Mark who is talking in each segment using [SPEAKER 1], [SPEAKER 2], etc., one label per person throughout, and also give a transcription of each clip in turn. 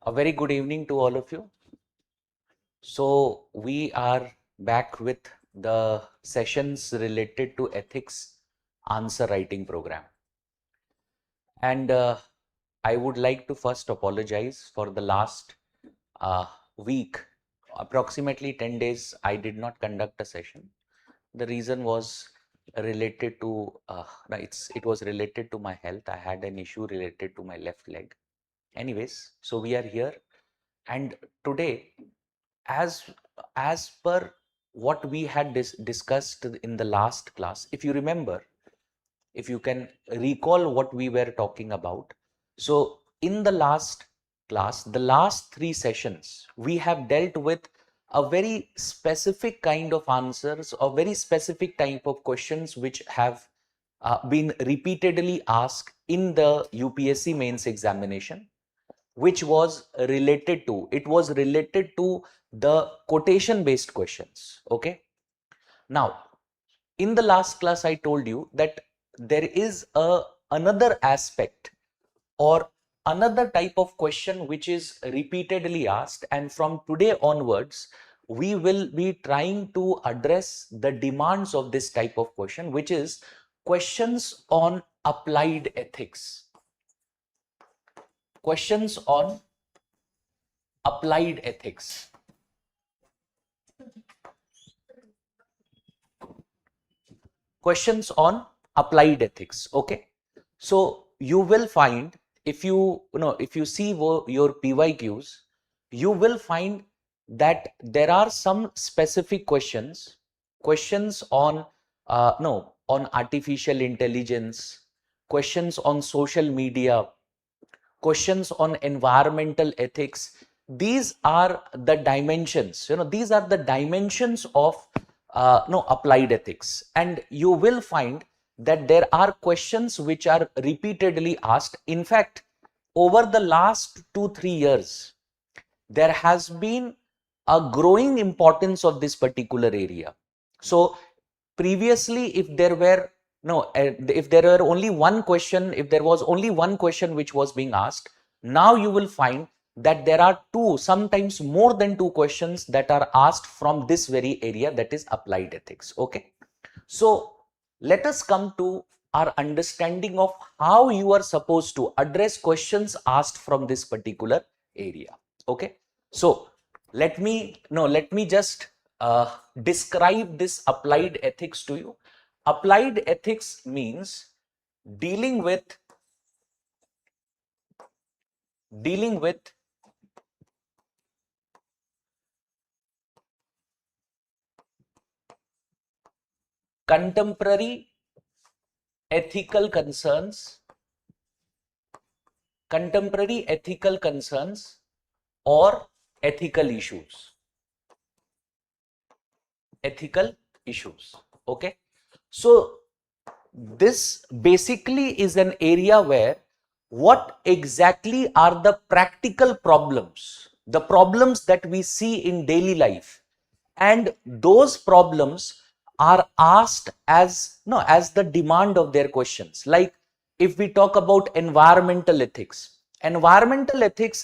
[SPEAKER 1] A very good evening to all of you. So we are back with the sessions related to ethics answer writing program. And I would like to first apologize for the last week, approximately 10 days, I did not conduct a session. The reason was related to, it was related to my health. I had an issue related to my left leg. Anyways, so we are here, and today, as per what we had discussed in the last class, if you remember, if you can recall what we were talking about. So in the last class, the last 3 sessions, we have dealt with a very specific kind of answers, or very specific type of questions which have been repeatedly asked in the UPSC mains examination, which was related to, the quotation based questions. Okay. Now, in the last class, I told you that there is another aspect or another type of question which is repeatedly asked, and from today onwards, we will be trying to address the demands of this type of question, which is questions on applied ethics. Questions on applied ethics. Questions on applied ethics. Okay. So you will find, if you see your PYQs, you will find that there are some specific questions on on artificial intelligence, questions on social media, questions on environmental ethics. These are the dimensions, these are the dimensions of applied ethics. And you will find that there are questions which are repeatedly asked. In fact, over the last 2-3 years, there has been a growing importance of this particular area. So previously, if there were only one question, if there was only one question which was being asked, now you will find that there are two, sometimes more than two questions that are asked from this very area, that is applied ethics. Okay. So let us come to our understanding of how you are supposed to address questions asked from this particular area. Okay. So let me just describe this applied ethics to you. Applied ethics means dealing with contemporary ethical concerns, or ethical issues. Okay. So this basically is an area where what exactly are the practical problems, the problems that we see in daily life, and those problems are asked as the demand of their questions. Like if we talk about environmental ethics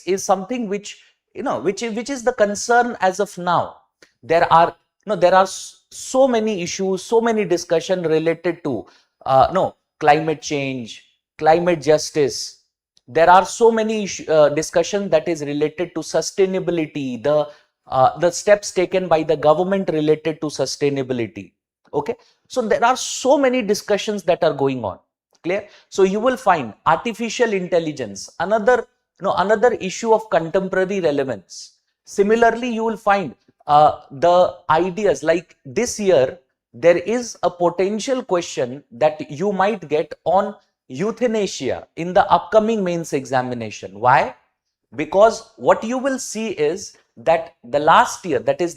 [SPEAKER 1] is something which which is the concern as of now. There are so many issues, so many discussion related to climate change, climate justice. There are so many discussion that is related to sustainability, the steps taken by the government related to sustainability. Okay. So there are so many discussions that are going on. Clear? So you will find artificial intelligence, another issue of contemporary relevance. Similarly, you will find the ideas like this year, there is a potential question that you might get on euthanasia in the upcoming mains examination. Why? Because what you will see is that the last year, that is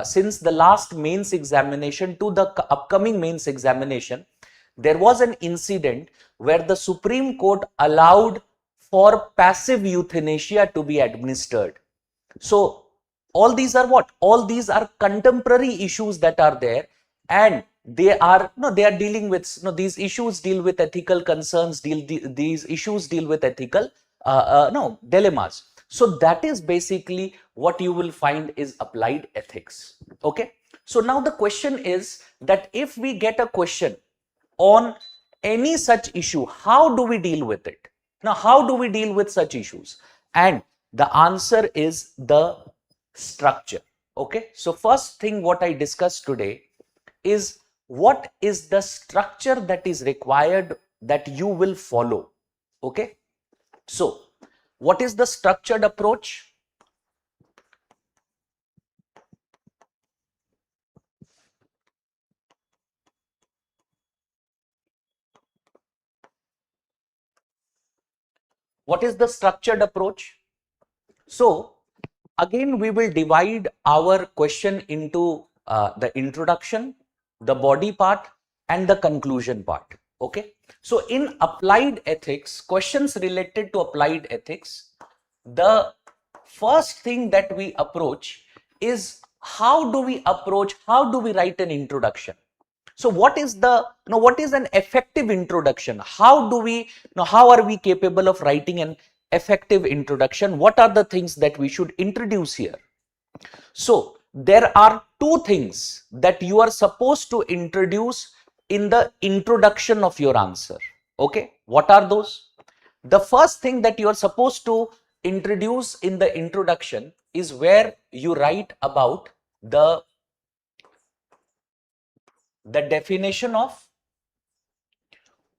[SPEAKER 1] since the last mains examination to the upcoming mains examination, there was an incident where the Supreme Court allowed for passive euthanasia to be administered. So all these are what? All these are contemporary issues that are there, and they are dealing with these issues deal with ethical concerns, these issues deal with ethical dilemmas. So that is basically what you will find is applied ethics. Okay, so now the question is that if we get a question on any such issue, how do we deal with it? Now, how do we deal with such issues? And the answer is the structure. Okay, so first thing what I discussed today is what is the structure that is required that you will follow. Okay, so what is the structured approach? What is the structured approach? So again, we will divide our question into the introduction, the body part, and the conclusion part. Okay. So in applied ethics, questions related to applied ethics, the first thing that we approach is how do we write an introduction? So what is what is an effective introduction? How do we how are we capable of writing an effective introduction? What are the things that we should introduce here? So there are two things that you are supposed to introduce in the introduction of your answer. Okay, what are those? The first thing that you are supposed to introduce in the introduction is where you write about the definition of,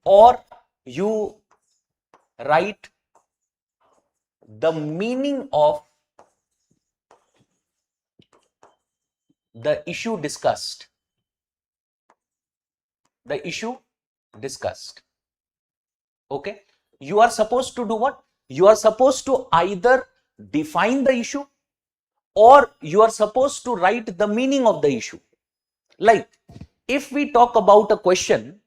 [SPEAKER 1] or you write the meaning of the issue discussed. The issue discussed. Okay. You are supposed to do what? You are supposed to either define the issue or you are supposed to write the meaning of the issue. Like if we talk about a question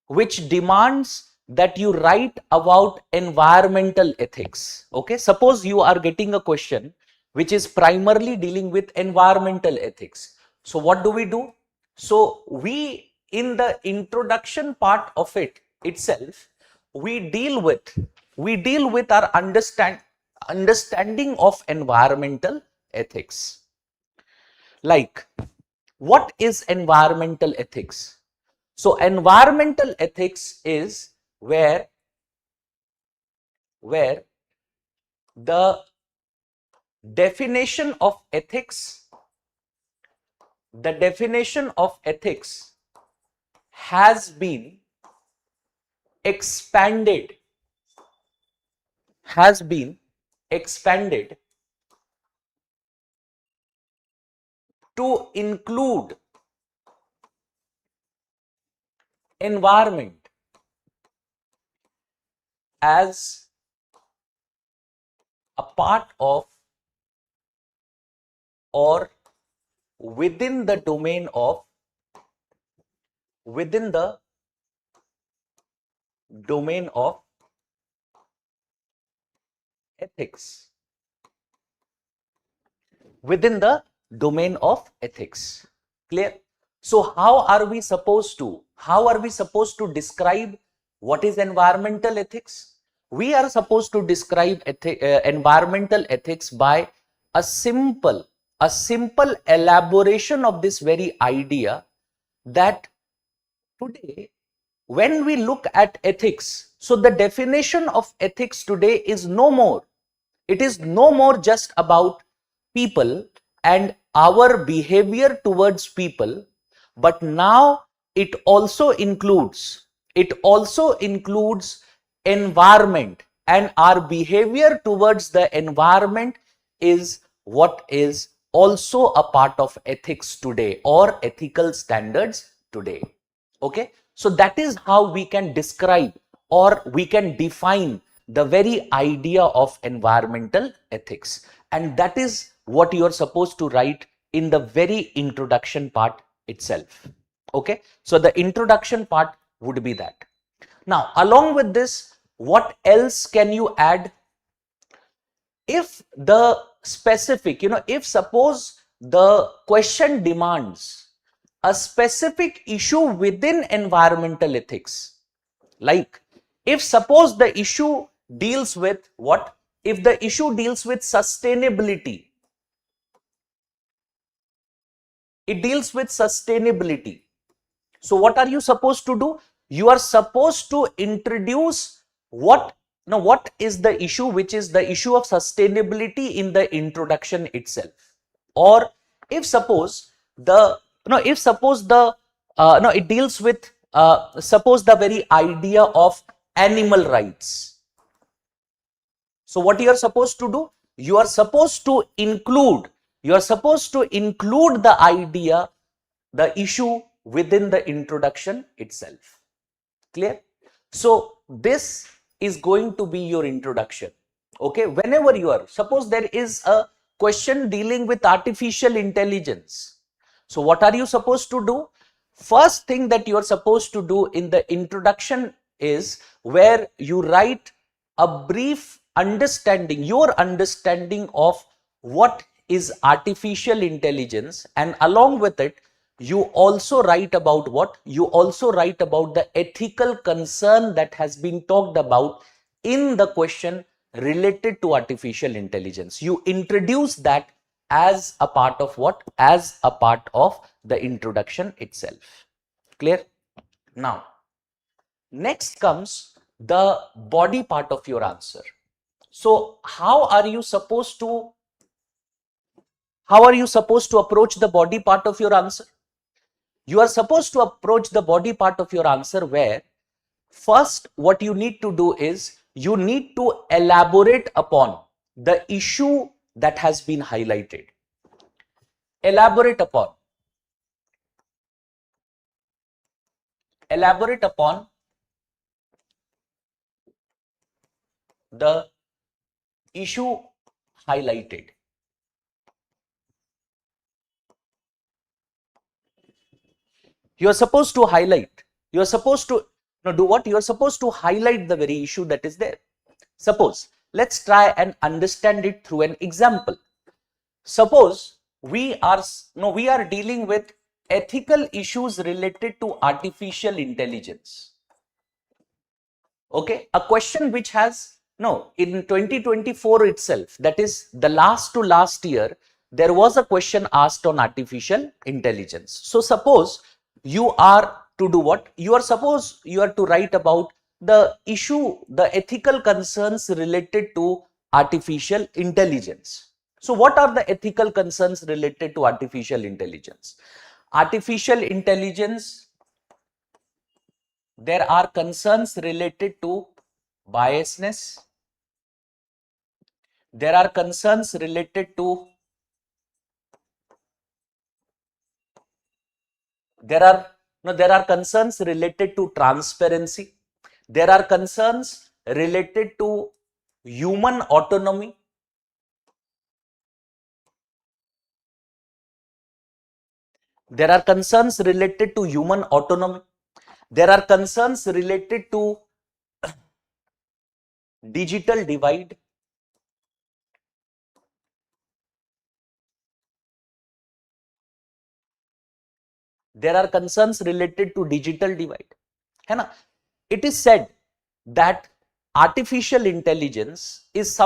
[SPEAKER 1] which demands that you write about environmental ethics. Okay, suppose you are getting a question which is primarily dealing with environmental ethics. So what do? So we, in the introduction part of it itself, we deal with our understanding of environmental ethics. Like, what is environmental ethics? So environmental ethics is where the definition of ethics, has been expanded, has been expanded to include environment as a part of or within the domain of ethics. Within the domain of ethics. Clear? So how are we supposed to describe what is environmental ethics? We are supposed to describe environmental ethics by a simple elaboration of this very idea that today, when we look at ethics, so the definition of ethics today is no more. It is no more just about people and our behavior towards people, but now it also includes environment, and our behavior towards the environment is what is also a part of ethics today, or ethical standards today. Okay, so that is how we can describe or we can define the very idea of environmental ethics, and that is what you are supposed to write in the very introduction part itself. Okay, so the introduction part would be that. Now, along with this, what else can you add? If the specific, if suppose the question demands a specific issue within environmental ethics. Like, if suppose the issue deals with what? If the issue deals with sustainability, it deals with sustainability. So what are you supposed to do? You are supposed to introduce what? Now, what is the issue, which is the issue of sustainability in the introduction itself? Or if suppose the, if suppose the, no, it deals with, suppose the very idea of animal rights. So what you are supposed to do? You are supposed to include, the idea, the issue within the introduction itself. Clear? So this is going to be your introduction. Okay, whenever you are, suppose there is a question dealing with artificial intelligence. So what are you supposed to do? First thing that you are supposed to do in the introduction is where you write a brief understanding, your understanding of what is artificial intelligence, and along with it, you also write about what? You also write about the ethical concern that has been talked about in the question related to artificial intelligence. You introduce that as a part of what? As a part of the introduction itself. Clear? Now, next comes the body part of your answer. So how are you supposed to approach the body part of your answer? You are supposed to approach the body part of your answer where first what you need to do is you need to elaborate upon the issue that has been highlighted. Elaborate upon the issue highlighted. You are supposed to highlight. You are supposed to do what? You are supposed to highlight the very issue that is there. Suppose, let's try and understand it through an example. Suppose we are dealing with ethical issues related to artificial intelligence. Okay, a question which has in 2024 itself, that is the last to last year, there was a question asked on artificial intelligence. So suppose you are to do what? You are to write about the issue, the ethical concerns related to artificial intelligence. So what are the ethical concerns related to artificial intelligence? Artificial intelligence, there are concerns related to biasness. There are concerns related to there are concerns related to transparency. There are concerns related to human autonomy. There are concerns related to human autonomy. There are concerns related to digital divide. There are concerns related to digital divide. है ना? It is said that artificial intelligence is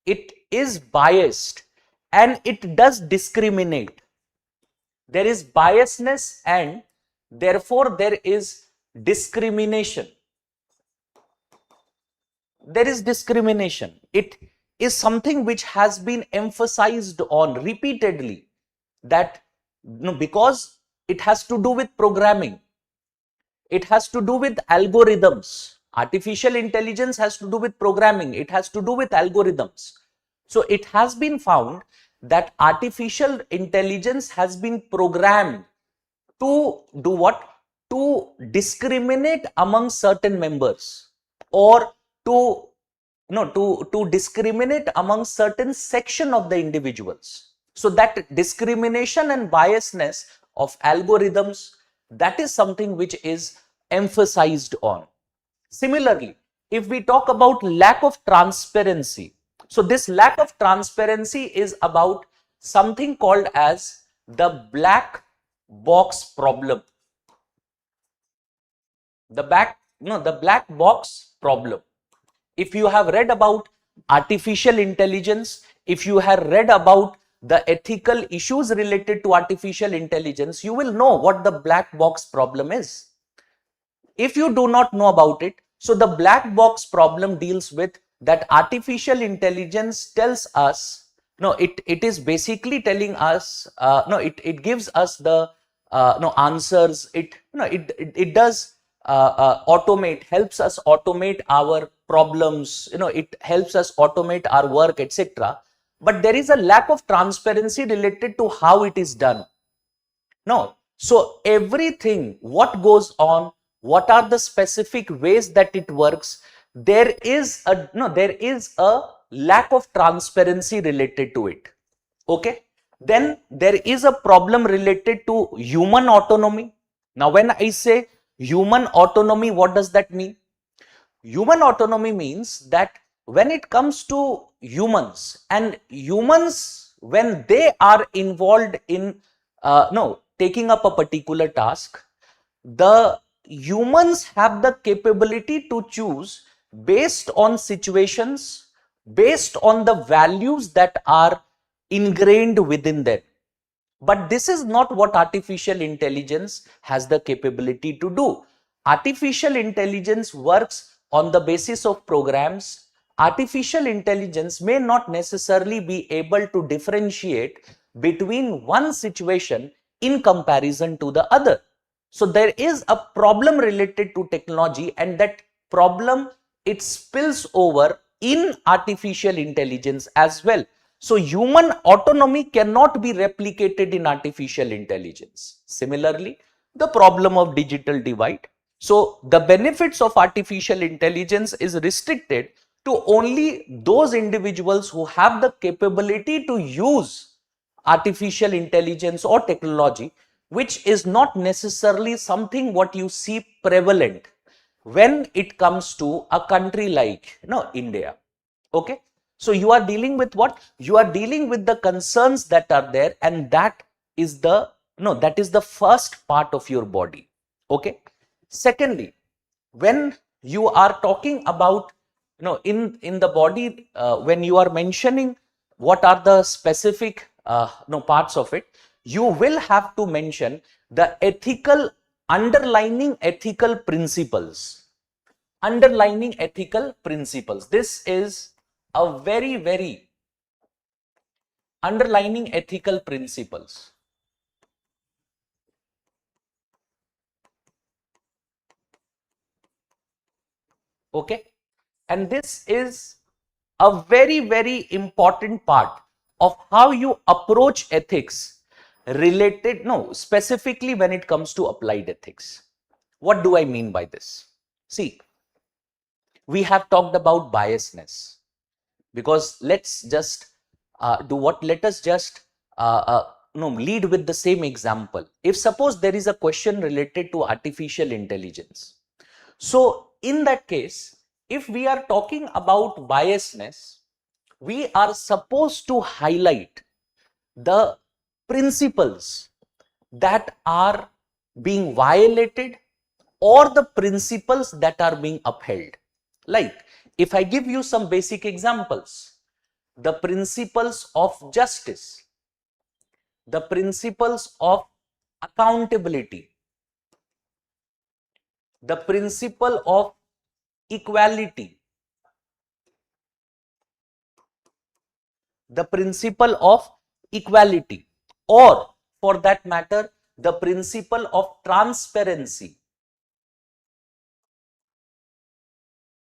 [SPEAKER 1] it is biased and it does discriminate. There is biasness and therefore there is discrimination. There is discrimination. It is something which has been emphasized on repeatedly, that because it has to do with programming, it has to do with algorithms. Artificial intelligence has to do with programming, it has to do with algorithms. So it has been found that artificial intelligence has been programmed to do what? To discriminate among certain members, or to discriminate among certain section of the individuals. So that discrimination and biasness of algorithms, that is something which is emphasized on. Similarly, if we talk about lack of transparency, so this lack of transparency is about something called as the black box problem. The black box problem. If you have read about artificial intelligence, if you have read about the ethical issues related to artificial intelligence, you will know what the black box problem is. If you do not know about it, so the black box problem deals with that artificial intelligence tells us, no, it is basically telling us, no, it gives us the no answers. It does automate, helps us automate our problems. It helps us automate our work, etc. But there is a lack of transparency related to how it is done. No. So everything, what goes on, what are the specific ways that it works, there is a lack of transparency related to it. Okay. Then there is a problem related to human autonomy. Now, when I say human autonomy, what does that mean? Human autonomy means that when it comes to humans, and humans, when they are involved in no taking up a particular task, the humans have the capability to choose based on situations, based on the values that are ingrained within them. But this is not what artificial intelligence has the capability to do. Artificial intelligence works on the basis of programs. Artificial intelligence may not necessarily be able to differentiate between one situation in comparison to the other. So there is a problem related to technology, and that problem, it spills over in artificial intelligence as well. So human autonomy cannot be replicated in artificial intelligence. Similarly, the problem of digital divide. So the benefits of artificial intelligence is restricted to only those individuals who have the capability to use artificial intelligence or technology, which is not necessarily something what you see prevalent when it comes to a country like India. Okay. So you are dealing with what? You are dealing with the concerns that are there, and that is the first part of your body. Okay. Secondly, when you are talking about in the body, when you are mentioning what are the specific parts of it, you will have to mention the underlining ethical principles. Underlining ethical principles. This is a very underlining ethical principles. Okay. And this is a very important part of how you approach ethics related, specifically when it comes to applied ethics. What do I mean by this? See, we have talked about biasness, because let's just let us just lead with the same example. If suppose there is a question related to artificial intelligence, so in that case, if we are talking about biasness, we are supposed to highlight the principles that are being violated or the principles that are being upheld. Like, if I give you some basic examples, the principles of justice, the principles of accountability, the principle of equality, the principle of equality, or for that matter, the principle of transparency,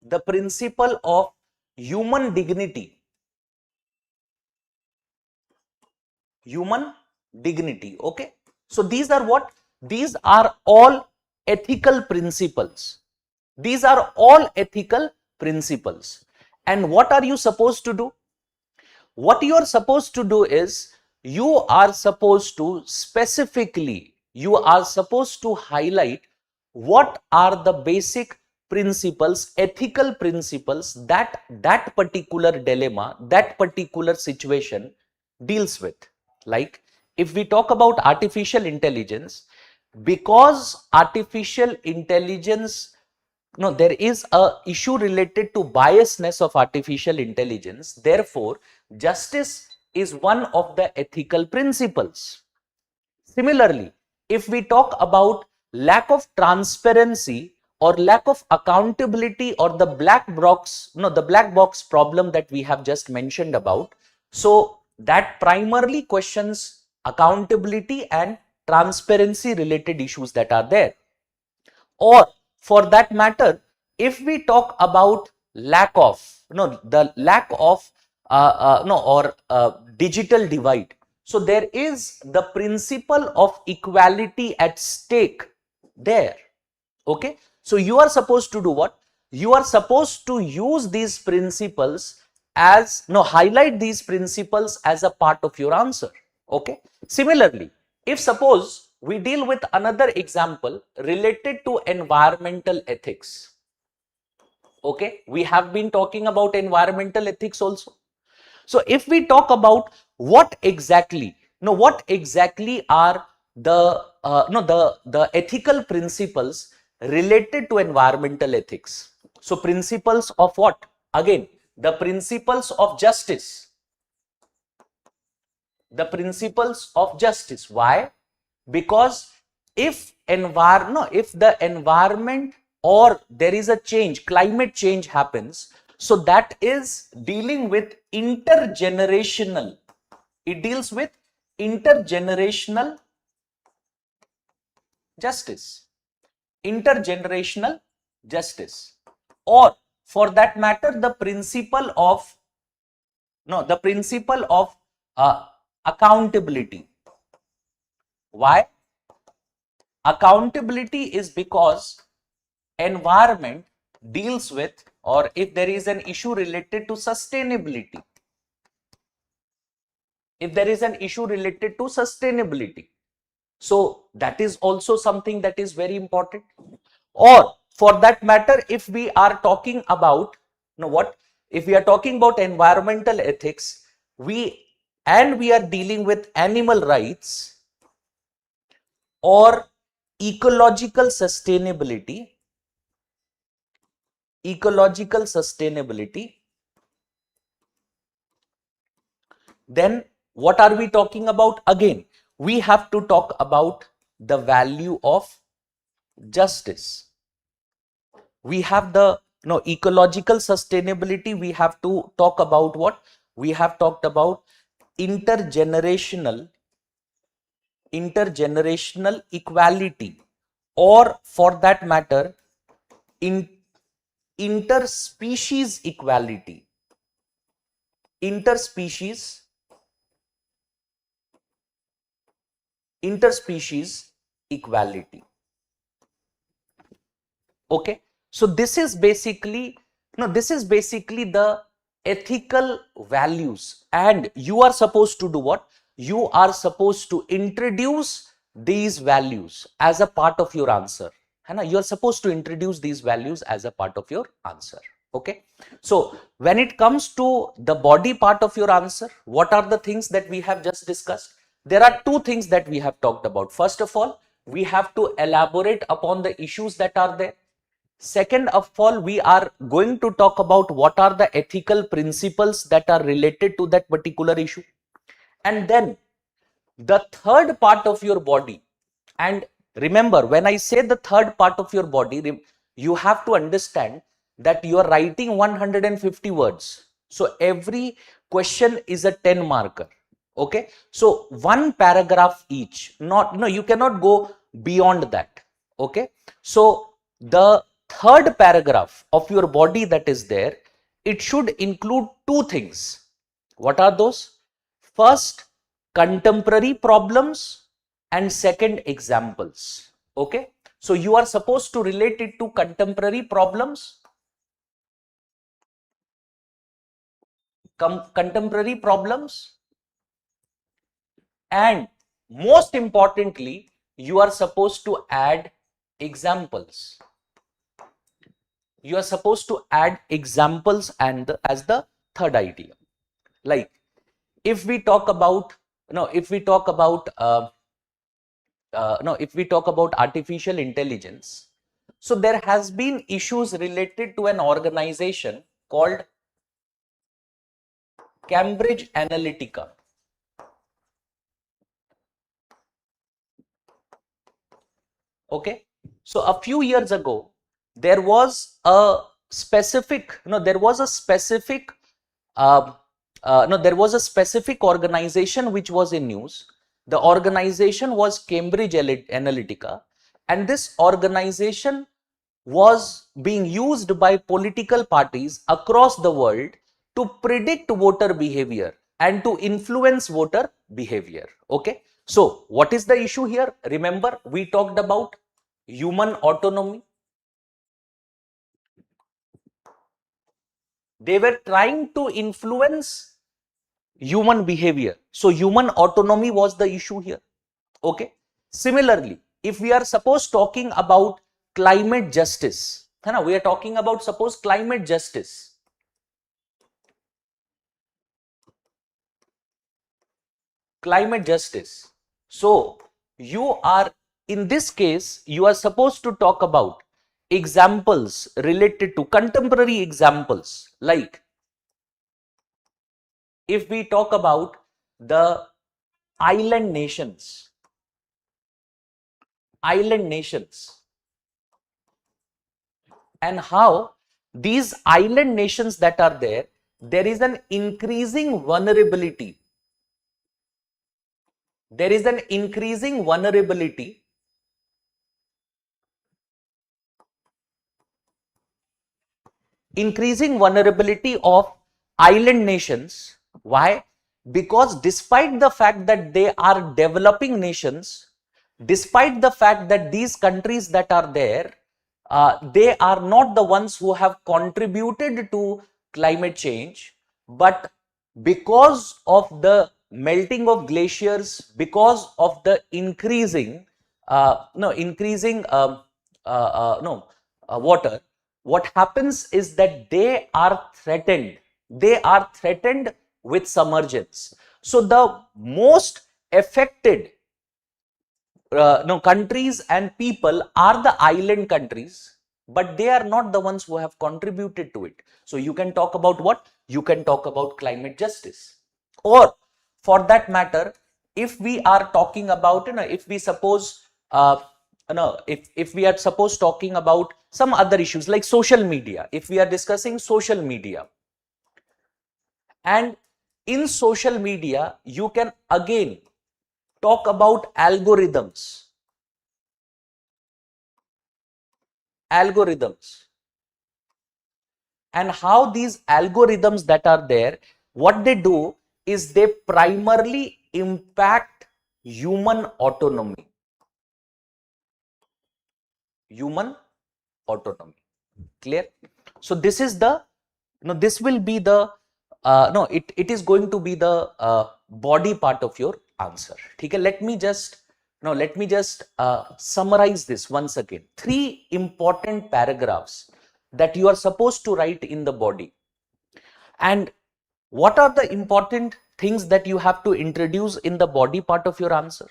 [SPEAKER 1] the principle of human dignity, okay. So these are what? These are all ethical principles. These are all ethical principles. And what are you supposed to do? What you are supposed to do is, you are supposed to highlight what are the basic principles, ethical principles that particular dilemma, that particular situation deals with. Like, if we talk about artificial intelligence, because artificial intelligence, no, there is a issue related to biasness of artificial intelligence. Therefore, justice is one of the ethical principles. Similarly, if we talk about lack of transparency or lack of accountability or the the black box problem that we have just mentioned about, so that primarily questions accountability and transparency related issues that are there. Or for that matter, if we talk about the lack of digital divide, so there is the principle of equality at stake there. Okay, so you are supposed to do what? You are supposed to use these principles as highlight these principles as a part of your answer. Okay, similarly, if suppose we deal with another example related to environmental ethics. Okay, we have been talking about environmental ethics also. So if we talk about what exactly are the ethical principles related to environmental ethics. So principles of what? Again, the principles of justice. The principles of justice. Why? Because if the environment or there is a change, climate change happens, so that is dealing with intergenerational. It deals with intergenerational justice. Intergenerational justice. Or for that matter, the principle of accountability. Why? Accountability is because environment deals with, or if there is an issue related to sustainability, so that is also something that is very important. Or for that matter, if we are talking about if we are talking about environmental ethics, we are dealing with animal rights or ecological sustainability, then what are we talking about? Again, we have to talk about the value of justice. We have the ecological sustainability. We have to talk about what? We have talked about intergenerational equality, or for that matter interspecies equality. Interspecies equality. Okay, so this is basically the ethical values, and you are supposed to do what? You are supposed to introduce these values as a part of your answer. You are supposed to introduce these values as a part of your answer. Okay, so when it comes to the body part of your answer, what are the things that we have just discussed? There are two things that we have talked about. First of all, we have to elaborate upon the issues that are there. Second of all, we are going to talk about what are the ethical principles that are related to that particular issue. And then the third part of your body, and remember, when I say the third part of your body, you have to understand that you are writing 150 words. So every question is a 10 marker. Okay, so one paragraph each. You cannot go beyond that. Okay, so the third paragraph of your body that is there, it should include two things. What are those? First, contemporary problems, and second, examples. Okay, so you are supposed to relate it to contemporary problems, and most importantly, you are supposed to add examples. You are supposed to add examples and as the third idea. Like if we talk about no, if we talk about no, if we talk about artificial intelligence, so there has been issues related to an organization called Cambridge Analytica. Okay, so a few years ago, there was a specific, there was a specific organization which was in news. The organization was Cambridge Analytica, and this organization was being used by political parties across the world to predict voter behavior and to influence voter behavior. Okay, so what is the issue here? Remember, we talked about human autonomy. They were trying to influence human behavior. So human autonomy was the issue here. Okay. Similarly, if we are suppose talking about climate justice, we are talking about suppose climate justice. Climate justice. So you are, in this case, you are supposed to talk about examples related to contemporary examples, like if we talk about the island nations, and how these island nations that are there is an increasing vulnerability. There is an increasing vulnerability of island nations. Why? Because despite the fact that they are developing nations, despite the fact that these countries that are there, they are not the ones who have contributed to climate change, but because of the melting of glaciers, because of the increasing water, what happens is that they are threatened. They are threatened with submergence. So the most affected countries and people are the island countries, but they are not the ones who have contributed to it. So you can talk about what? You can talk about climate justice. Or for that matter, if we are talking about, if we suppose, if we are suppose talking about some other issues like social media, if we are discussing social media, and in social media, you can again talk about algorithms. And how these algorithms that are there, what they do is they primarily impact human autonomy. Clear? So this is the, this will be the, it is going to be the body part of your answer. Okay, let me just summarize this once again. 3 important paragraphs that you are supposed to write in the body. And what are the important things that you have to introduce in the body part of your answer?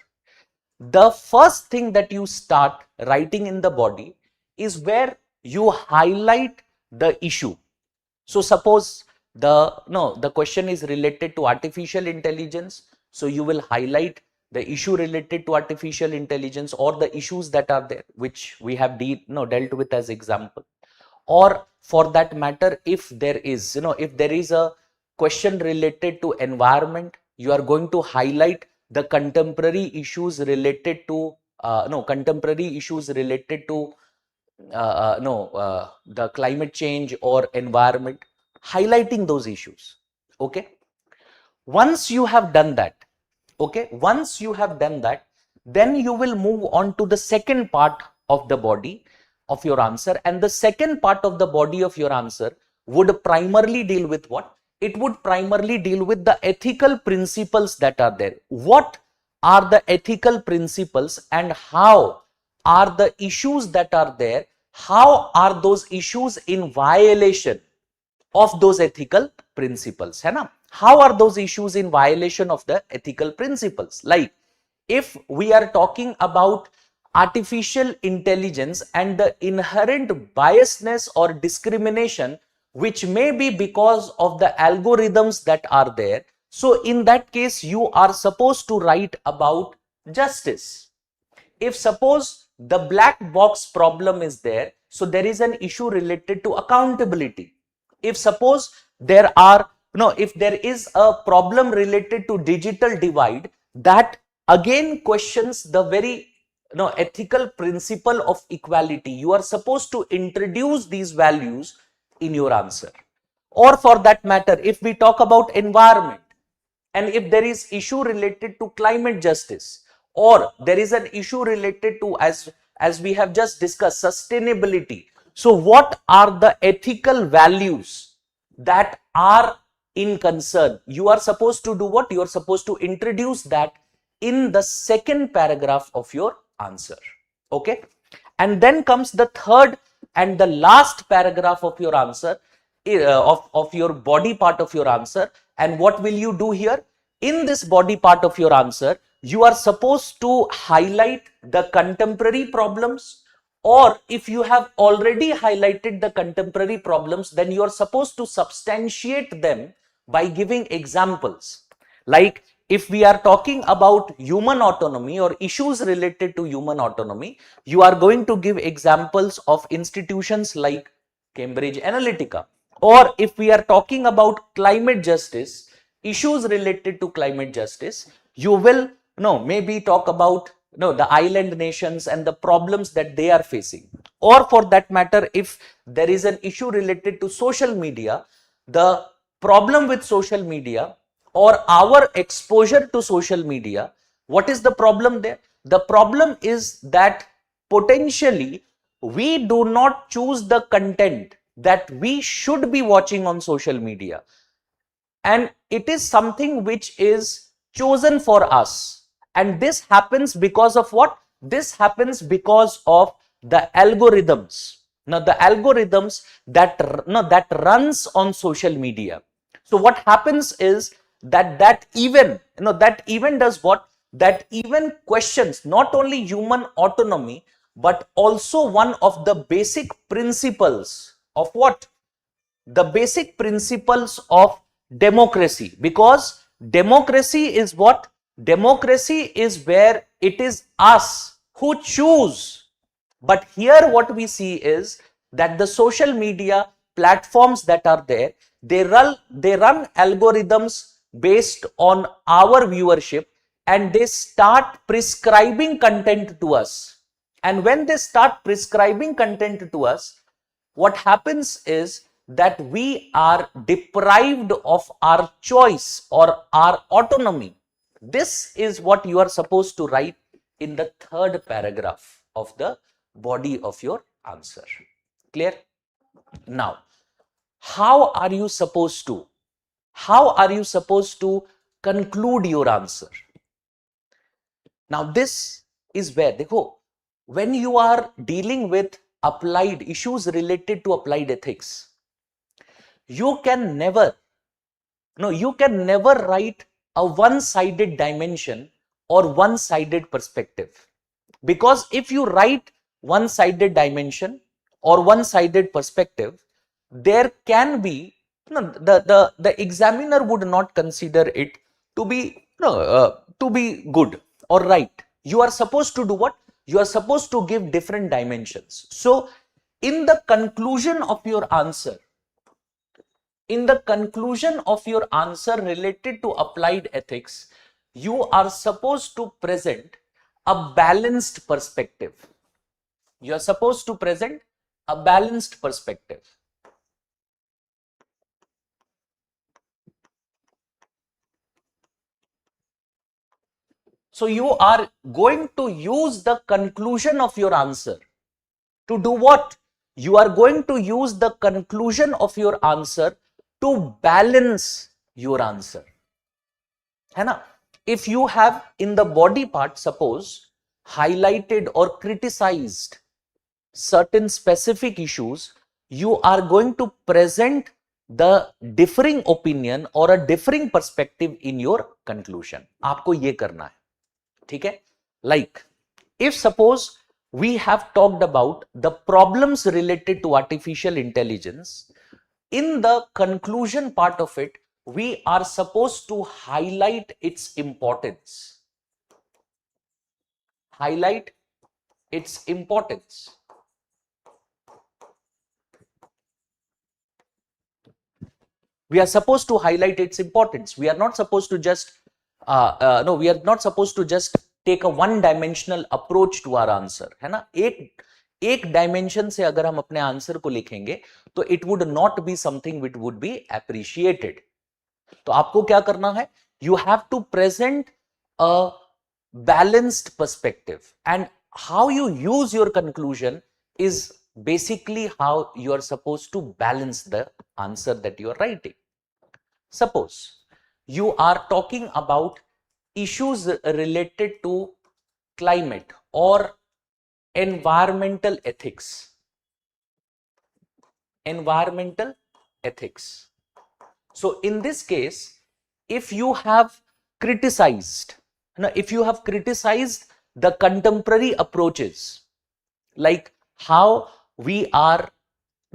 [SPEAKER 1] The first thing that you start writing in the body is where you highlight the issue. So suppose the question is related to artificial intelligence. So you will highlight the issue related to artificial intelligence, or the issues that are there, which we have dealt with as example. Or for that matter, if there is, if there is a question related to environment, you are going to highlight the contemporary issues related to, the climate change or environment, highlighting those issues. Okay. Once you have done that, then you will move on to the second part of the body of your answer. And the second part of the body of your answer would primarily deal with what? It would primarily deal with the ethical principles that are there. What are the ethical principles, and how are the issues that are there? How are those issues in violation of those ethical principles? है ना? How are those issues in violation of the ethical principles? Like, if we are talking about artificial intelligence and the inherent biasness or discrimination, which may be because of the algorithms that are there, so in that case, you are supposed to write about justice. If suppose the black box problem is there, so there is an issue related to accountability. If suppose there are, if there is a problem related to digital divide, that again questions the very ethical principle of equality. You are supposed to introduce these values in your answer. Or for that matter, if we talk about environment, and if there is issue related to climate justice, or there is an issue related to, as we have just discussed, sustainability, so what are the ethical values that are in concern? You are supposed to do what? You are supposed to introduce that in the second paragraph of your answer. Okay, and then comes the third and the last paragraph of your answer, of your body part of your answer. And what will you do here? In this body part of your answer, you are supposed to highlight the contemporary problems, or if you have already highlighted the contemporary problems, then you are supposed to substantiate them by giving examples. Like, if we are talking about human autonomy or issues related to human autonomy, you are going to give examples of institutions like Cambridge Analytica. Or if we are talking about climate justice, issues related to climate justice, you will maybe talk about the island nations and the problems that they are facing. Or for that matter, if there is an issue related to social media, the problem with social media or our exposure to social media, what is the problem there? The problem is that potentially we do not choose the content that we should be watching on social media, and it is something which is chosen for us. And this happens because of what? This happens because of the algorithms. Now, the algorithms that runs on social media. So what happens is that even does what? That even questions not only human autonomy, but also one of the basic principles of what? The basic principles of democracy. Because democracy is what? Democracy is where it is us who choose. But here what we see is that the social media platforms that are there, they run algorithms based on our viewership, and they start prescribing content to us. And when they start prescribing content to us, what happens is that we are deprived of our choice or our autonomy. This is what you are supposed to write in the third paragraph of the body of your answer. Clear? Now, how are you supposed to conclude your answer? Now, this is where, when you are dealing with applied issues related to applied ethics, you can never write a one-sided dimension or one-sided perspective. Because if you write one-sided dimension or one-sided perspective, there can be, the examiner would not consider it to be good or right. You are supposed to do what? You are supposed to give different dimensions. So in the conclusion of your answer, related to applied ethics, you are supposed to present a balanced perspective. You are supposed to present a balanced perspective. So you are going to use the conclusion of your answer to do what? You are going to use the conclusion of your answer to balance your answer. है ना? If you have in the body part, suppose, highlighted or criticized certain specific issues, you are going to present the differing opinion or a differing perspective in your conclusion. आपको ये करना है, ठीक है? Like, if suppose we have talked about the problems related to artificial intelligence, in the conclusion part of it, we are supposed to highlight its importance. Highlight its importance. We are supposed to highlight its importance. We are not supposed to just we are not supposed to just take a one dimensional approach to our answer, है ना? एक dimension से अगर हम अपने answer को लिखेंगे तो it would not be something which would be appreciated. तो आपको क्या करना है? You have to present a balanced perspective, and how you use your conclusion is basically how you are supposed to balance the answer that you are writing. Suppose you are talking about issues related to climate or environmental ethics. Environmental ethics. So in this case, if you have criticized the contemporary approaches, like how we are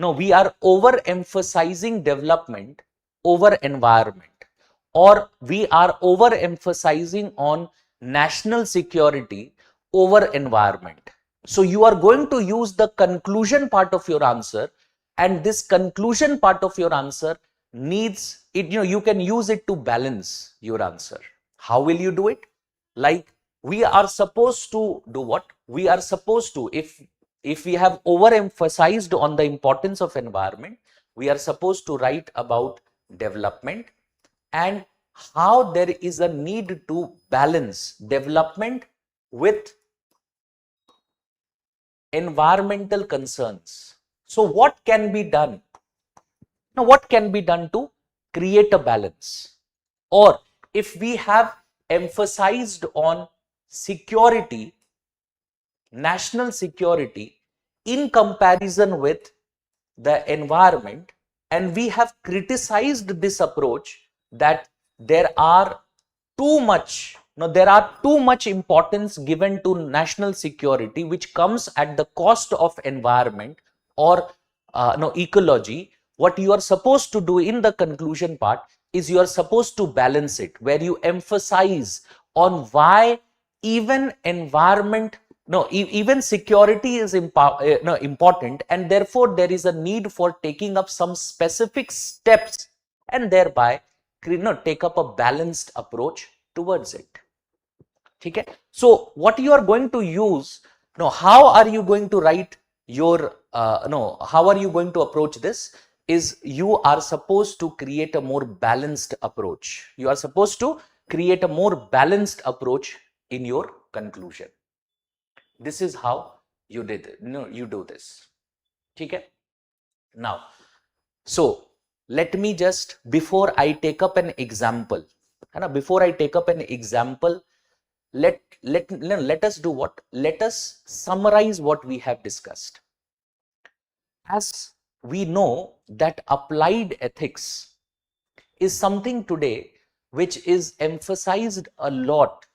[SPEAKER 1] overemphasizing development over environment, or we are overemphasizing on national security over environment. So you are going to use the conclusion part of your answer, and this conclusion part of your answer needs it, you can use it to balance your answer. How will you do it? Like, we are supposed to do what? We are supposed to, if we have overemphasized on the importance of environment, we are supposed to write about development and how there is a need to balance development with environmental concerns. So what can be done? Now, what can be done to create a balance? Or if we have emphasized on security, national security in comparison with the environment, and we have criticized this approach that there are too much importance given to national security, which comes at the cost of environment or ecology. What you are supposed to do in the conclusion part is you are supposed to balance it, where you emphasize on why even even security is important, and therefore there is a need for taking up some specific steps, and thereby take up a balanced approach towards it. Okay? So what you are going to use, how are you going to write your how are you going to approach this is you are supposed to create a more balanced approach. You are supposed to create a more balanced approach in your conclusion. This is how you did it. You do this. Okay? Now, so let me just, before I take up an example, let us do what? Let us summarize what we have discussed. As we know that applied ethics is something today which is emphasized a lot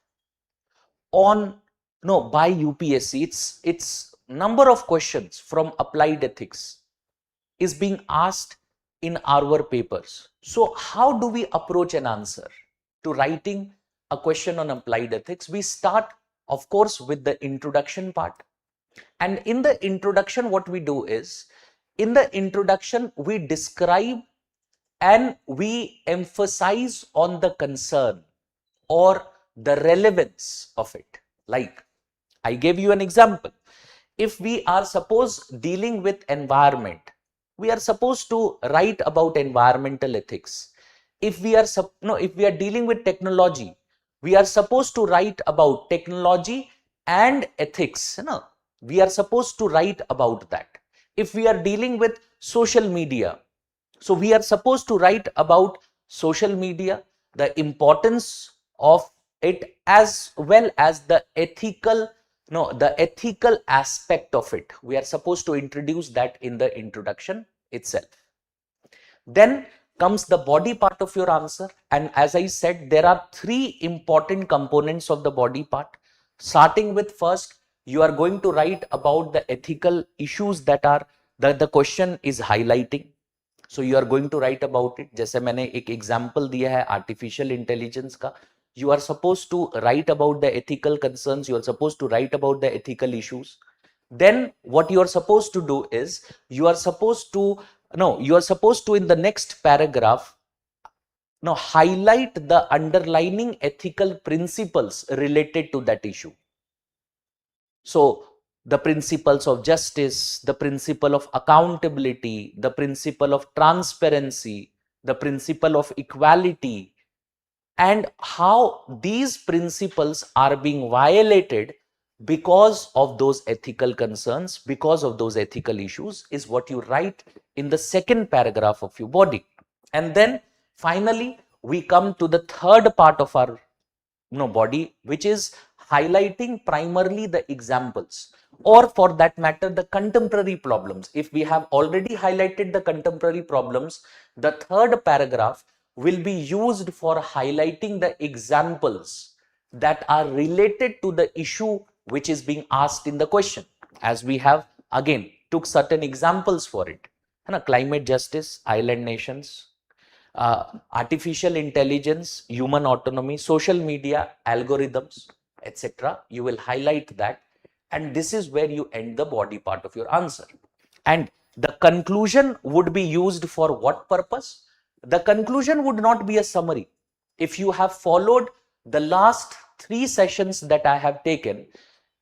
[SPEAKER 1] on by UPSC. It's number of questions from applied ethics is being asked in our papers. So how do we approach an answer to writing a question on applied ethics? We start, of course, with the introduction part. And in the introduction, what we do is, in the introduction, we describe and we emphasize on the concern or the relevance of it. Like, I gave you an example. If we are dealing with environment, we are supposed to write about environmental ethics. If we are dealing with technology, we are supposed to write about technology and ethics. We are supposed to write about that. If we are dealing with social media, so we are supposed to write about social media, the importance of it, as well as the ethical aspect of it. We are supposed to introduce that in the introduction itself. Then comes the body part of your answer. And as I said, there are three important components of the body part. Starting with first, you are going to write about the ethical issues that the question is highlighting. So you are going to write about it. जैसे मैंने एक example दिया है artificial intelligence का. You are supposed to write about the ethical concerns. You are supposed to write about the ethical issues. Then what you are supposed to do is you are supposed to in the next paragraph now highlight the underlining ethical principles related to that issue. So the principles of justice, the principle of accountability, the principle of transparency, the principle of equality, and how these principles are being violated because of those ethical concerns, because of those ethical issues, is what you write in the second paragraph of your body. And then finally, we come to the third part of our body, which is highlighting primarily the examples, or for that matter, the contemporary problems. If we have already highlighted the contemporary problems, the third paragraph will be used for highlighting the examples that are related to the issue which is being asked in the question. As we have again took certain examples for it, climate justice, island nations, artificial intelligence, human autonomy, social media, algorithms, etc. You will highlight that, and this is where you end the body part of your answer. And the conclusion would be used for what purpose? The conclusion would not be a summary. If you have followed the last 3 sessions that I have taken,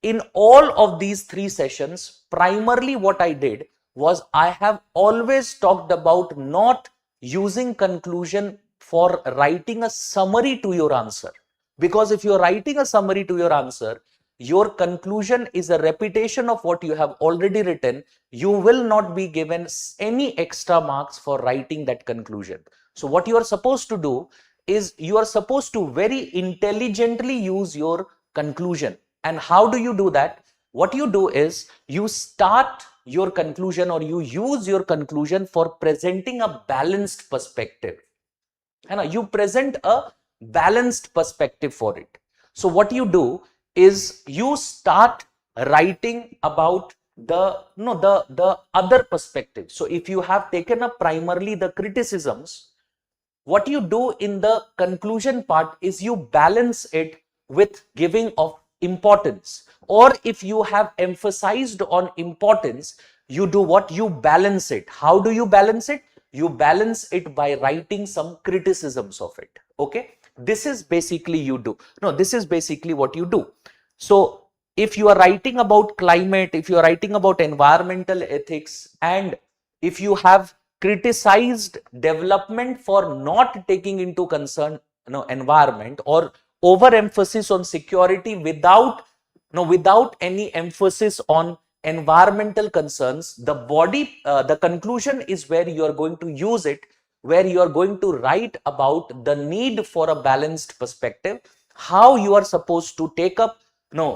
[SPEAKER 1] in all of these 3 sessions, primarily what I did was I have always talked about not using conclusion for writing a summary to your answer. Because if you're writing a summary to your answer, your conclusion is a repetition of what you have already written. You will not be given any extra marks for writing that conclusion. So what you are supposed to do is you are supposed to very intelligently use your conclusion. And how do you do that? What you do is you start your conclusion, or you use your conclusion for presenting a balanced perspective. You present a balanced perspective for it. So what you do is you start writing about the other perspective. So if you have taken up primarily the criticisms, what you do in the conclusion part is you balance it with giving of importance. Or if you have emphasized on importance, you do what? You balance it. How do you balance it? You balance it by writing some criticisms of it. Okay, this is basically this is basically what you do. So if you are writing about climate, if you are writing about environmental ethics, and if you have criticized development for not taking into concern environment, or overemphasis on security without any emphasis on environmental concerns, the conclusion is where you are going to use it, where you are going to write about the need for a balanced perspective, how you are supposed to take up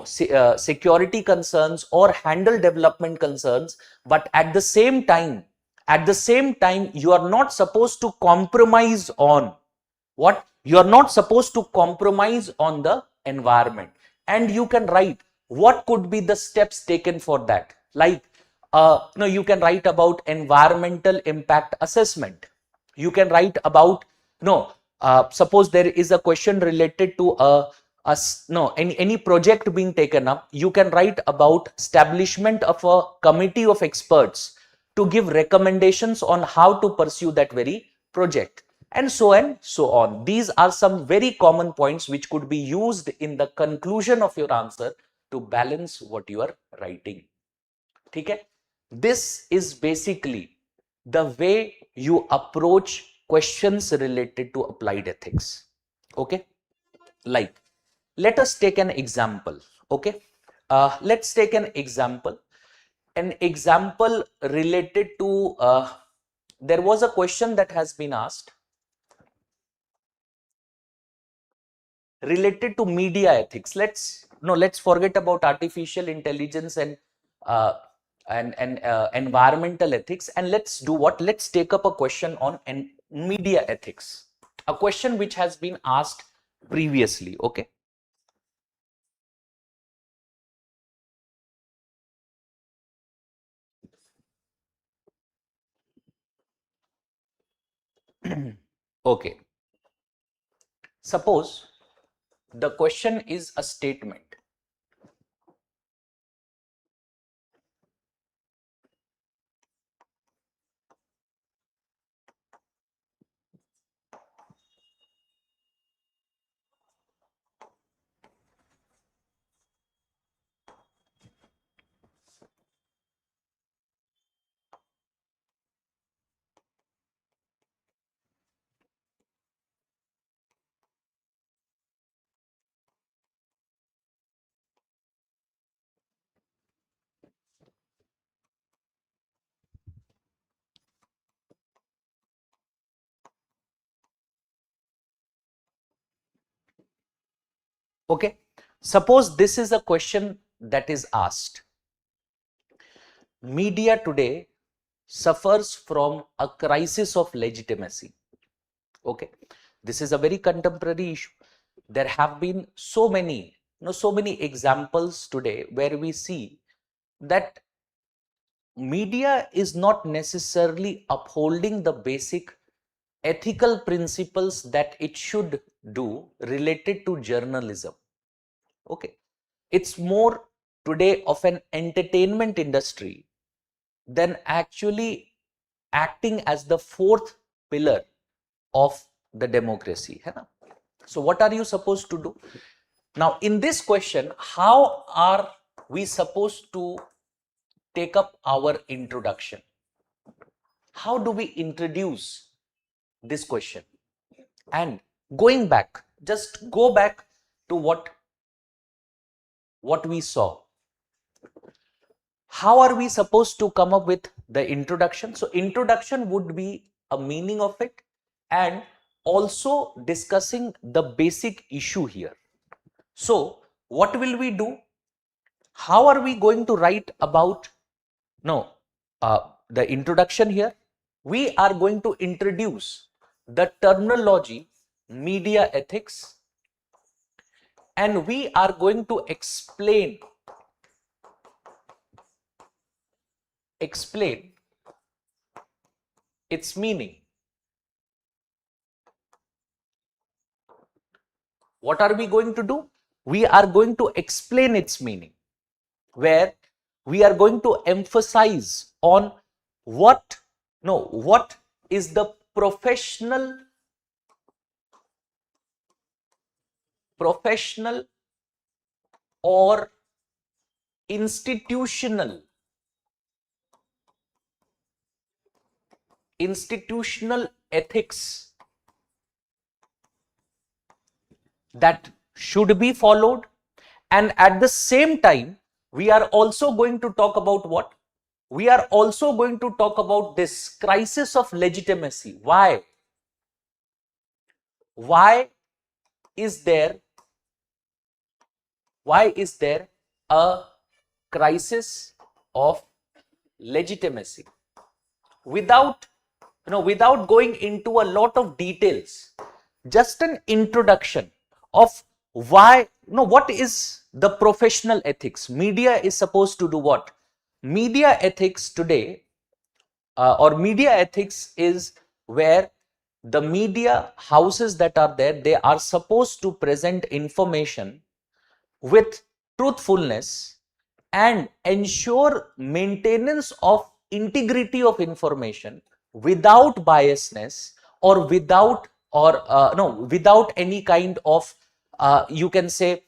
[SPEAKER 1] security concerns or handle development concerns, but at the same time, you are not supposed to compromise on what? You are not supposed to compromise on the environment. And you can write what could be the steps taken for that. Like, you can write about environmental impact assessment. You can write about, suppose there is a question related to any project being taken up. You can write about establishment of a committee of experts to give recommendations on how to pursue that very project, and so on. These are some very common points which could be used in the conclusion of your answer to balance what you are writing. Okay? This is basically the way you approach questions related to applied ethics. Okay? Like, let us take an example. Okay? Let's take an example. An example related to, there was a question that has been asked related to media ethics. Let's forget about artificial intelligence and and environmental ethics. And let's do what? Let's take up a question on media ethics, a question which has been asked previously. Okay. Okay. Suppose the question is a statement. Okay. Suppose this is a question that is asked. Media today suffers from a crisis of legitimacy. Okay. This is a very contemporary issue. There have been so many, so many examples today where we see that media is not necessarily upholding the basic ethical principles that it should do related to journalism. Okay. It's more today of an entertainment industry than actually acting as the fourth pillar of the democracy. है ना? So what are you supposed to do? Now, in this question, how are we supposed to take up our introduction? How do we introduce this question? And going back, just go back to what we saw. How are we supposed to come up with the introduction? So introduction would be a meaning of it and also discussing the basic issue here. So what will we do? How are we going to write about the introduction here? We are going to introduce the terminology media ethics, and we are going to explain its meaning. What are we going to do? We are going to explain its meaning, where we are going to emphasize on what is the professional or institutional ethics that should be followed. And at the same time, we are also going to talk about what? We are also going to talk about this crisis of legitimacy. Why is there a crisis of legitimacy? Without going into a lot of details, just an introduction of why, what is the professional ethics. Media is supposed to do what? Media ethics today, or media ethics is where the media houses that are there, they are supposed to present information with truthfulness and ensure maintenance of integrity of information without biasness or without any kind of you can say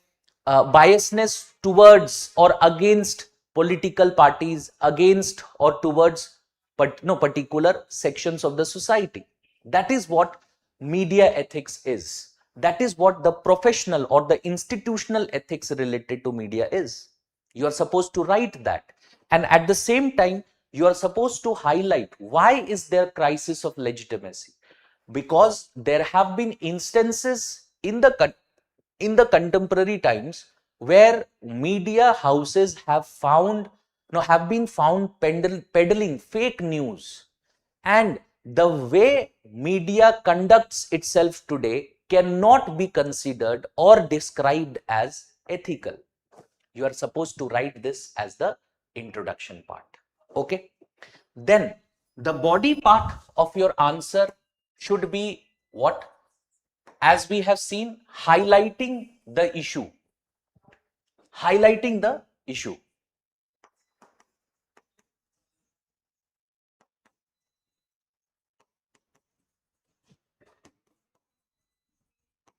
[SPEAKER 1] biasness towards or against political parties, against or towards particular sections of the society. That is what media ethics is. That is what the professional or the institutional ethics related to media is. You are supposed to write that, and at the same time you are supposed to highlight why is there crisis of legitimacy. Because there have been instances in the contemporary times where media houses have found have been found peddling fake news, and the way media conducts itself today cannot be considered or described as ethical. You are supposed to write this as the introduction part. Okay. Then the body part of your answer should be what? As we have seen, highlighting the issue. Highlighting the issue.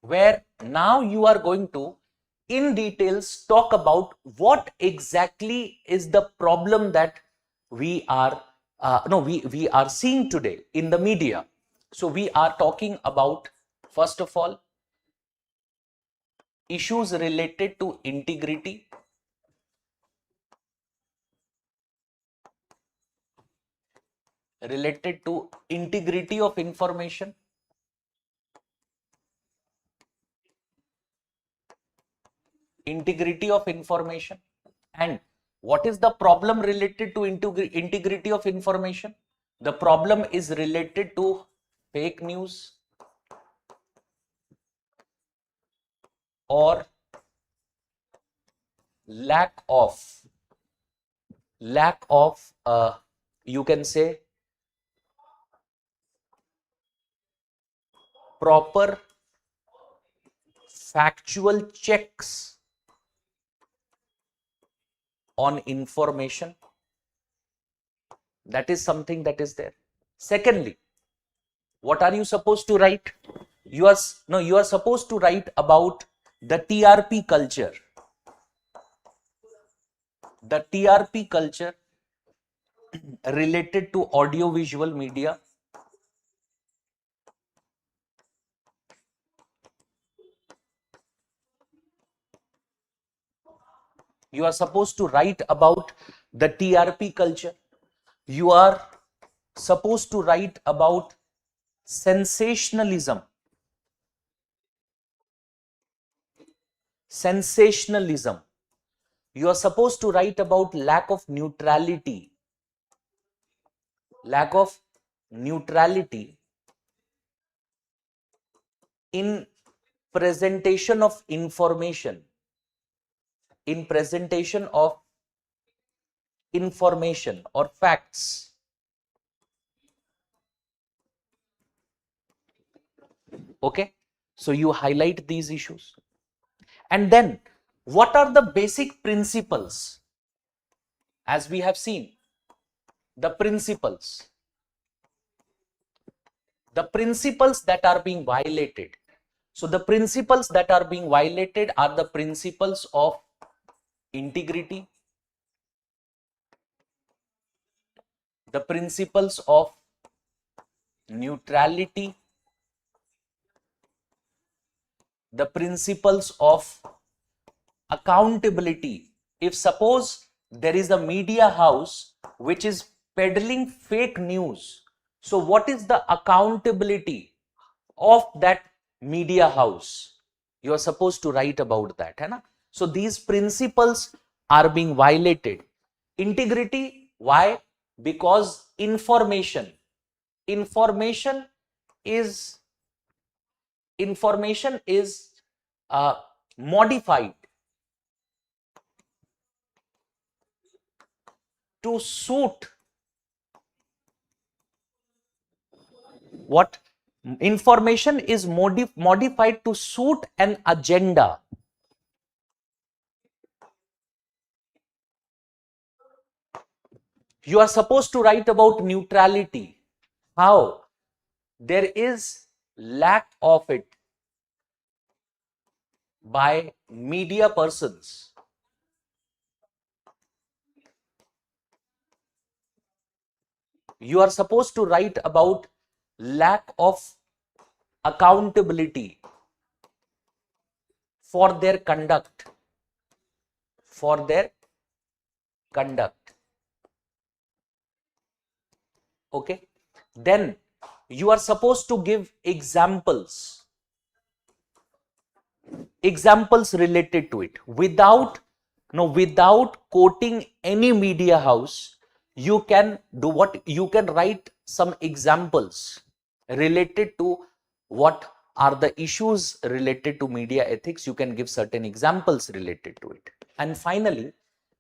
[SPEAKER 1] Where now you are going to in details talk about what exactly is the problem that we are we are seeing today in the media. So we are talking about, first of all, issues related to integrity, of information, and what is the problem related to integrity of information? The problem is related to fake news or lack of you can say proper factual checks on information. That is something that is there. Secondly, what are you supposed to write? You are supposed to write about the TRP culture. The TRP culture related to audiovisual media. You are supposed to write about the TRP culture. You are supposed to write about sensationalism. You are supposed to write about lack of neutrality. In presentation of information. Or facts. Okay, so you highlight these issues. And then what are the basic principles? As we have seen, the principles that are being violated. So the principles that are being violated are the principles of integrity, the principles of neutrality, the principles of accountability. If suppose there is a media house which is peddling fake news, so what is the accountability of that media house? You are supposed to write about that, hai na? So these principles are being violated. Integrity, why? Because information is modified to suit what? Information is modified to suit an agenda. You are supposed to write about neutrality. How? There is lack of it by media persons. You are supposed to write about lack of accountability for their conduct. Okay. Then you are supposed to give examples related to it without Now, without quoting any media house, you can do what? You can write some examples related to what are the issues related to media ethics. You can give certain examples related to it. And finally,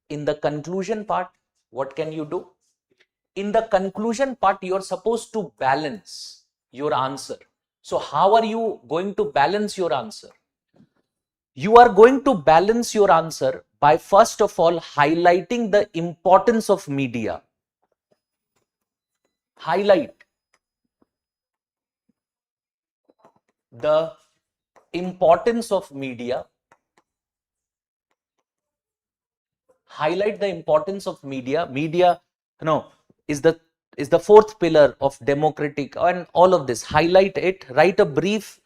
[SPEAKER 1] in the conclusion part, what can you do? In the conclusion part, you're supposed to balance your answer. So, how are you going to balance your answer? You are going to balance your answer by first of all highlighting the importance of media. Highlight the importance of media. Highlight the importance of media. Media, you know, is the fourth pillar of democratic and all of this. Highlight it. Write a brief.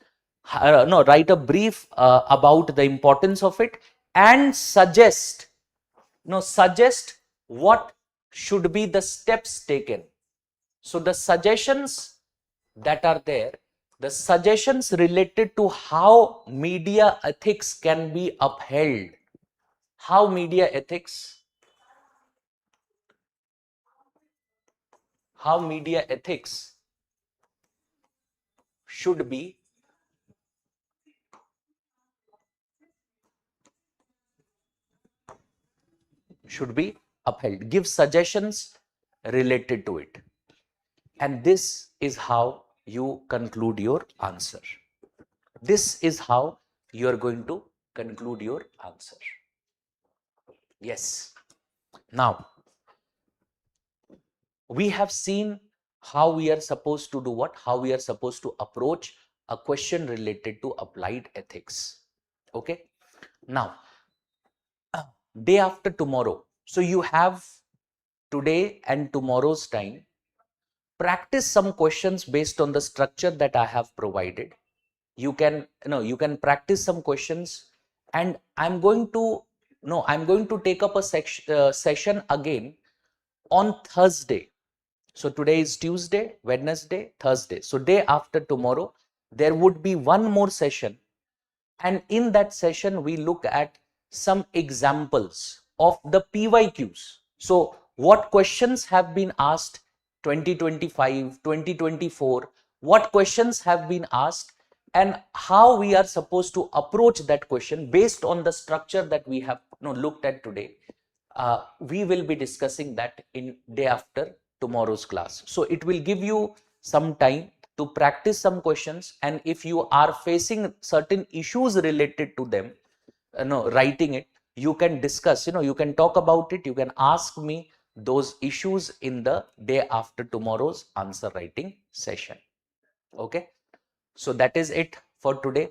[SPEAKER 1] Write a brief about the importance of it and suggest. Suggest what should be the steps taken. So the suggestions that are there, the suggestions related to how media ethics can be upheld, how media ethics, how media ethics should be upheld. Give suggestions related to it. And this is how you conclude your answer. This is how you are going to conclude your answer. Yes. Now, we have seen how we are supposed to do what? How we are supposed to approach a question related to applied ethics. Okay. Now, day after tomorrow. So you have today and tomorrow's time. Practice some questions based on the structure that I have provided. You can practice some questions, and I'm going to take up a session again on Thursday. So today is Tuesday, Wednesday, Thursday. So day after tomorrow, there would be one more session. And in that session, we look at some examples of the PYQs. So what questions have been asked 2025, 2024, what questions have been asked and how we are supposed to approach that question based on the structure that we have looked at today. We will be discussing that in day after tomorrow's class. So it will give you some time to practice some questions, and if you are facing certain issues related to them, writing it, you can discuss, you can talk about it, you can ask me those issues in the day after tomorrow's answer writing session. Okay, so that is it for today.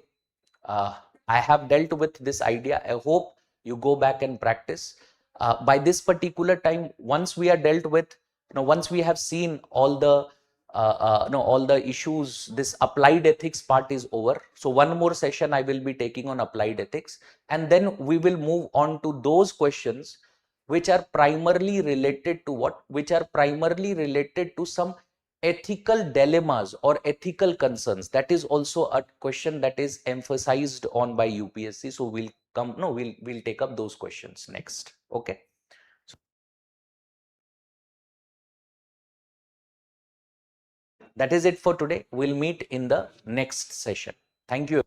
[SPEAKER 1] I have dealt with this idea. I hope you go back and practice. By this particular time, once we are dealt with, once we have seen all the all the issues, this applied ethics part is over. So one more session I will be taking on applied ethics, and then we will move on to those questions which are primarily related to what? Which are primarily related to some ethical dilemmas or ethical concerns. That is also a question that is emphasized on by UPSC. So we'll take up those questions next. Okay. That is it for today. We'll meet in the next session. Thank you.